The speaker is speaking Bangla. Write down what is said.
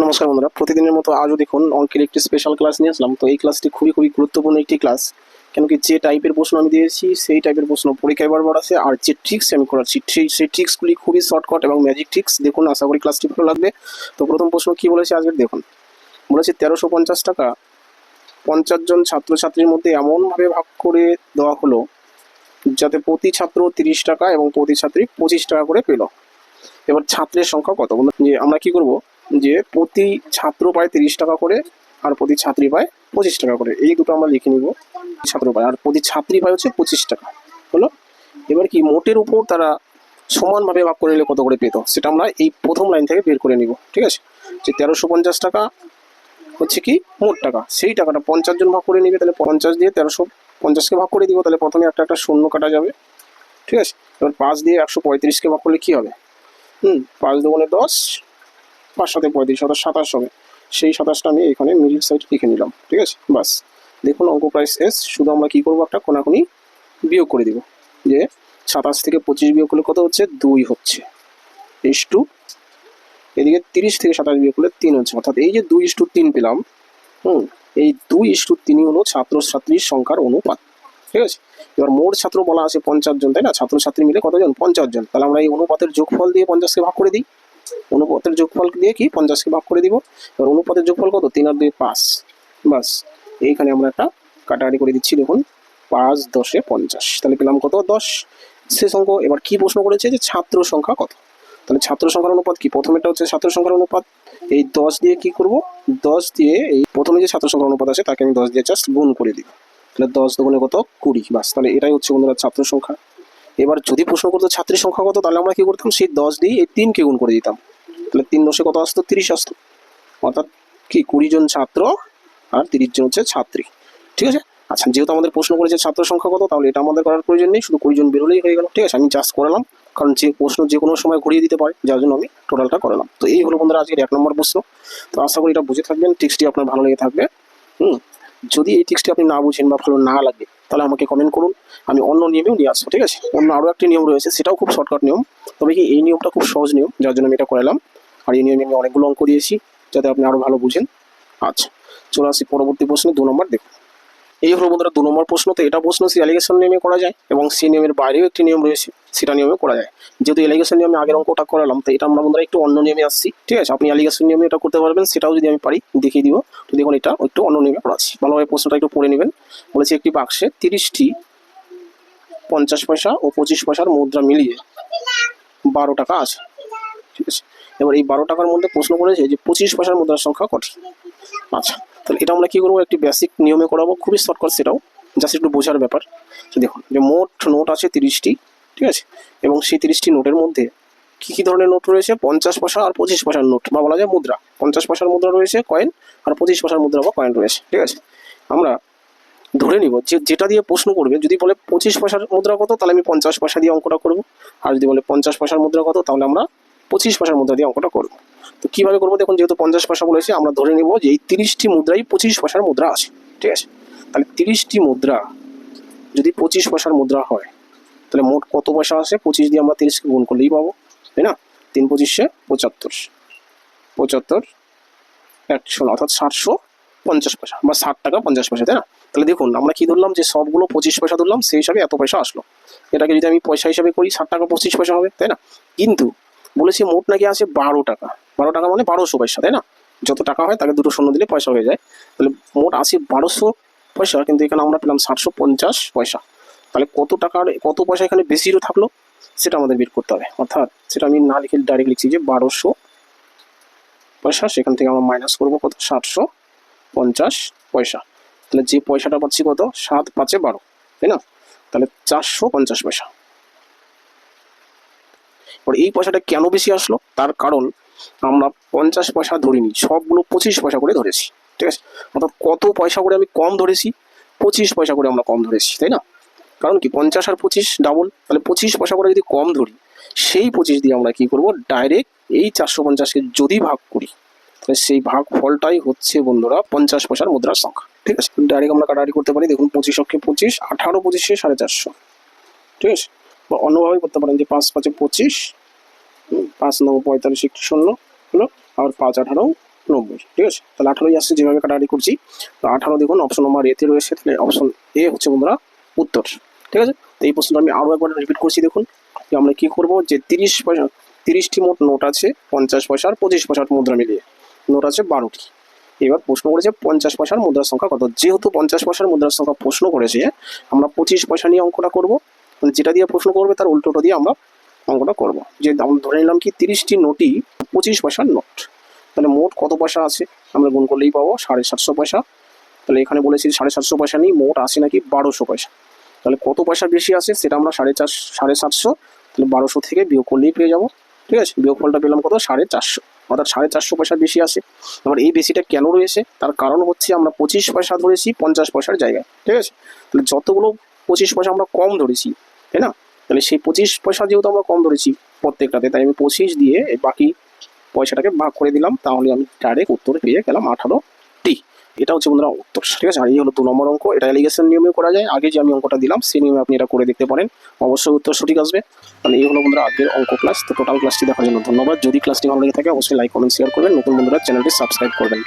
নমস্কার বন্ধুরা, প্রতিদিনের মতো আজও দেখুন অঙ্কের একটি স্পেশাল ক্লাস নিয়ে আসলাম। তো এই ক্লাসটি খুবই গুরুত্বপূর্ণ একটি ক্লাস, কেন কি যে টাইপের প্রশ্ন আমি দিয়েছি সেই টাইপের প্রশ্ন পরীক্ষায় বারবার আসে। আর যে ট্রিক্স আমি করাচ্ছি সেই ট্রিক্সগুলি খুবই শর্টকাট এবং ম্যাজিক ট্রিক্স। দেখুন, আশা করি ক্লাসটি ভালো লাগবে। তো প্রথম প্রশ্ন কি বলেছে আজকের দেখুন, বলেছে 1350 টাকা 50 জন ছাত্রছাত্রীর মধ্যে এমনভাবে ভাগ করে দেওয়া হলো যাতে প্রতি ছাত্র 30 টাকা এবং প্রতি ছাত্রী 25 টাকা করে পেল। এবার ছাত্রের সংখ্যা কত? যে আমরা কি করব, যে প্রতি ছাত্র পায় 30 টাকা করে আর প্রতি ছাত্রী পায় 25 টাকা করে, এই দুটো আমরা লিখে নিব। ছাত্র পায় আর প্রতি ছাত্রী পায় হচ্ছে 25 টাকা হলো। এবার কি মোটের উপর তারা সমানভাবে ভাগ করে নিলে কত করে পেত, সেটা আমরা এই প্রথম লাইন থেকে বের করে নিব। ঠিক আছে, যে 1350 টাকা হচ্ছে কি মোট টাকা, সেই টাকাটা 50 জন ভাগ করে নিবে, তাহলে 50 দিয়ে 1350কে ভাগ করে দিব, তাহলে প্রথমে একটা শূন্য কাটা যাবে। ঠিক আছে, এবার 5 দিয়ে 135কে ভাগ করলে কি হবে? 5 দুগুণে 10, 5 সাথে 35, অর্থাৎ 27 হবে। সেই 27টা আমি এখানে মিডিল সাইড লিখে নিলাম। ঠিক আছে, বাস দেখুন অঙ্ক প্রাইস এস। শুধু আমরা কি করবো, একটা কোনাকুনি বিয়োগ করে দিব। যে 27 থেকে 25 বিয়োগ করলে কত হচ্ছে? 2 হচ্ছে। ইস টু এদিকে 30 থেকে 27 বিয়োগ করলে 3 হচ্ছে, অর্থাৎ এই যে 2:3 পেলাম। এই 2:3 হলো ছাত্রছাত্রীর সংখ্যার অনুপাত। ঠিক আছে, এবার মোট ছাত্র বলা আছে 50 জন, তাই না? ছাত্রছাত্রী মিলে কতজন? 50 জন। তাহলে আমরা এই অনুপাতের যোগফল দিয়ে 50কে ভাগ করে দিই। অনুপাতের যোগফল দিয়ে কি 50কে ভাগ করে দিব। এবার অনুপাতের যোগফল কত? 3 আর 2 5। বাস এইখানে আমরা একটা কাটাকাটি করে দিচ্ছি। দেখুন 5 10 50, তাহলে পেলাম কত? 10 শেষ অঙ্ক। এবার কি প্রশ্ন করেছে, যে ছাত্র সংখ্যা কত? তাহলে ছাত্র সংখ্যার অনুপাত কি? প্রথমেটা হচ্ছে ছাত্র সংখ্যার অনুপাত, এই 10 দিয়ে কি করব, 10 দিয়ে এই প্রথমে যে ছাত্র সংখ্যার অনুপাত আছে তাকে আমি 10 দিয়ে জাস্ট গুণ করে দিব। তাহলে 10 দুগুণে কত? 20। বাস, তাহলে এটাই হচ্ছে বন্ধুরা ছাত্র সংখ্যা। এবার যদি প্রশ্ন করতো ছাত্রীর সংখ্যা কত, তাহলে আমরা কি করতাম, সেই 10 দিয়ে এই 3কে গুণ করে দিতাম। তাহলে 3 10 কত আসতো? 30 আসতো। অর্থাৎ কি 20 জন ছাত্র আর 30 জন হচ্ছে ছাত্রী। ঠিক আছে, আচ্ছা যেহেতু আমাদের প্রশ্ন করেছে ছাত্র সংখ্যা কত, তাহলে এটা আমাদের করার প্রয়োজন নেই, শুধু 20 জন বেরোলেই হয়ে গেল। ঠিক আছে, আমি জাস্ট করালাম, কারণ যে প্রশ্ন যে কোনো সময় ঘুরিয়ে দিতে পারে, যার জন্য আমি টোটালটা করালাম। তো এই হলো বন্ধুরা আজকের 1 নম্বর প্রশ্ন। তো আশা করি এটা বুঝে থাকবেন, ট্রিক্সটি আপনার ভালো লেগে থাকবে। যদি এই ট্রিক্সটি আপনি না বুঝেন বা ভালো না লাগে, তাহলে আমাকে কমেন্ট করুন, আমি অন্য নিয়মেও নিয়ে আসবো। ঠিক আছে, অন্য আরও একটি নিয়ম রয়েছে, সেটাও খুব শর্টকাট নিয়ম, তবে কি এই নিয়মটা খুব সহজ নিয়ম, যার জন্য আমি এটা করালাম। আর এই নিয়মে আমি অনেকগুলো অঙ্ক দিয়েছি, যাতে আপনি আরও ভালো বুঝেন। আচ্ছা, চলে আসি পরবর্তী প্রশ্নে। 2 নম্বর দেখুন, এই হলো বন্ধুরা 2 নম্বর প্রশ্ন। তো এটা প্রশ্ন সে অ্যালিগেশন নিয়মে করা যায়, এবং সেই নিয়মের বাইরেও একটি নিয়ম রয়েছে, সেটা নিয়মে করা যায়। যেহেতু অ্যালিগেশন নিয়মে আগের অঙ্কটা করালাম, তো এটা আমরা বন্ধুরা একটু অন্য নিয়মে আসছি। ঠিক আছে, আপনি অ্যালিগেশন নিয়মে এটা করতে পারবেন, সেটাও যদি আমি পারি দেখিয়ে দিব। তো দেখুন এটা একটু অন্য নিয়মে করাচ্ছি, ভালোভাবে প্রশ্নটা একটু পড়ে নেবেন। বলেছি একটি বাক্সে 30টি 50 পয়সা ও 25 পয়সার মুদ্রা মিলিয়ে 12 টাকা আছে। ঠিক আছে, এবার এই 12 টাকার মধ্যে প্রশ্ন করেছে যে 25 পয়সার মুদ্রার সংখ্যা কত। আচ্ছা, তাহলে এটা আমরা কি করবো, একটি বেসিক নিয়মে করাবো, খুবই শর্টকাট, সেটাও জাস্ট একটু বোঝার ব্যাপার। তো দেখুন, যে মোট নোট আছে 30টি। ঠিক আছে, এবং সেই 30টি নোটের মধ্যে কি কি ধরনের নোট রয়েছে? 50 পয়সা আর 25 পয়সার নোট, বা বলা যায় মুদ্রা। 50 পয়সার মুদ্রা রয়েছে, কয়েন, আর 25 পয়সার মুদ্রা বা কয়েন রয়েছে। ঠিক আছে, আমরা ধরে নিব যে যেটা দিয়ে প্রশ্ন করবে, যদি বলে 25 পয়সার মুদ্রা কত, তাহলে আমি 50 পয়সা দিয়ে অঙ্কটা করবো। আর যদি বলে 50 পয়সার মুদ্রা কত, তাহলে আমরা 25 পয়সার মুদ্রা দিয়ে অঙ্কটা করবো। তো কিভাবে করবো দেখুন, যেহেতু 50 পয়সা বলেছে, আমরা ধরে নিব যে এই 30টি মুদ্রাই 25 পয়সার মুদ্রা আছে। ঠিক আছে, তাহলে 30টি মুদ্রা যদি 25 পয়সার মুদ্রা হয়, তাহলে মোট কত পয়সা আসে? 25 দিয়ে আমরা 30কে গুণ করলেই পাবো, তাই না? 3 25 75, 75 100, অর্থাৎ 750 পয়সা বা 60 টাকা 50 পয়সা, তাই না? তাহলে দেখুন আমরা কি ধরলাম, যে সবগুলো 25 পয়সা ধরলাম, সেই হিসাবে এত পয়সা আসলো। এটাকে যদি আমি পয়সা হিসাবে করি, 60 টাকা 25 পয়সা হবে, তাই না? কিন্তু বলেছি মোট নাকি আছে 12 টাকা। 12 টাকা মানে 1200 পয়সা, তাই না? যত টাকা হয় তাকে দুটো শূন্য দিলে পয়সা হয়ে যায়। তাহলে মোট আছে 1200 পয়সা, কিন্তু এখানে আমরা পেলাম 750 পয়সা। তাহলে কত টাকার কত পয়সা এখানে বেশি থাকলো, সেটা আমাদের বের করতে হবে। অর্থাৎ সেটা আমি না লিখে ডাইরেক্ট লিখছি যে 1200 পয়সা, সেখান থেকে আমরা মাইনাস করবো কত? 750 পয়সা। তাহলে যে পয়সাটা পাচ্ছি কত? 7 5 12, তাই না? তাহলে 450 পয়সা। এবার এই পয়সাটা কেন বেশি আসলো, তার কারণ আমরা 50 পয়সা ধরিনি, সবগুলো 25 পয়সা করে ধরেছি। ঠিক আছে, অর্থাৎ কত পয়সা করে আমি কম ধরেছি? 25 পয়সা করে আমরা কম ধরেছি, তাই না? কারণ কি 50 আর 25 ডাবল, তাহলে 25 পয়সা করে যদি কম ধরি, সেই 25 দিয়ে আমরা কি করব, ডাইরেক্ট এই 450কে যদি ভাগ করি, তাহলে সেই ভাগ ফলটাই হচ্ছে বন্ধুরা 50 পয়সার মুদ্রার সংখ্যা। ঠিক আছে, ডাইরেক্ট আমরা কাটাকাটি করতে পারি। দেখুন 25 অক্ষে 25, 18 25 450। ঠিক আছে, বা অন্যভাবে করতে পারেন যে 5 5 25, 5 9 45 একটি শূন্য হলো, আর 5 18 90, ঠিক আছে। তাহলে 18ই আসছে, যেভাবে কাটাকাটি করছি। তো 18 দেখুন অপশন নাম্বার এতে রয়েছে, তাহলে অপশন এ হচ্ছে বন্ধুরা উত্তর, ঠিক আছে। তো এই প্রশ্নটা আমি আরও একবার রিপিট করছি, দেখুন যে আমরা কী করবো, যে 30 পয়সা 30টি মোট নোট আছে, 50 পয়সা আর 25 পয়সার মুদ্রা মিলিয়ে নোট আছে 12টি। এবার প্রশ্ন করেছে 50 পয়সার মুদ্রার সংখ্যা কত। যেহেতু 50 পয়সার মুদ্রার সংখ্যা প্রশ্ন করেছে, আমরা 25 পয়সা নিয়ে অঙ্কটা করবো, মানে যেটা দিয়ে প্রশ্ন করবে তার উল্টোটা দিয়ে আমরা অঙ্কটা করবো। যে আমরা ধরে নিলাম কি 30টি নোটই 25 পয়সার নোট, তাহলে মোট কত পয়সা আছে আমরা গুণ করলেই পাবো 750 পয়সা। তাহলে এখানে বলেছি 750 পয়সা নেই, মোট আছে নাকি 1200 পয়সা। তাহলে কত পয়সা বেশি আছে সেটা আমরা 750, তাহলে 1200 থেকে বিয়োগ করলেই পেয়ে যাবো, ঠিক আছে। বিয়োগফলটা পেলাম কত, 450, অর্থাৎ 450 পয়সা বেশি আছে। আবার এই বেশিটা কেন রয়েছে, তার কারণ হচ্ছে আমরা 25 পয়সা ধরেছি 50 পয়সার জায়গায়, ঠিক আছে। তাহলে যতগুলো 25 পয়সা আমরা কম ধরেছি, তাই না, তাহলে সেই 25 পয়সা যেহেতু আমরা কম ধরেছি প্রত্যেকটাতে, তাই আমি 25 দিয়ে বাকি পয়সাটাকে ভাগ করে দিলাম, তাহলে আমি ডাইরেক্ট উত্তর পেয়ে গেলাম 18টি। এটা হচ্ছে বন্ধুরা উত্তর, ঠিক আছে। আর এই হলো 2 নম্বর অঙ্ক, এটা এলিগেশন নিয়মে করা যায়। আগে যে আমি অঙ্কটা দিলাম সেই নিয়মে আপনি এটা করে দেখতে পারেন, অবশ্যই উত্তর সঠিক আসবে। তাহলে এই হলো বন্ধুরা আজকের অঙ্ক ক্লাস। তো টোটাল ক্লাসটি দেখার জন্য ধন্যবাদ। যদি ক্লাসটি ভালো লেগে থাকে অবশ্যই লাইক, কমেন্ট, শেয়ার করবেন। নতুন বন্ধুরা চ্যানেলটি সাবস্ক্রাইব করবেন।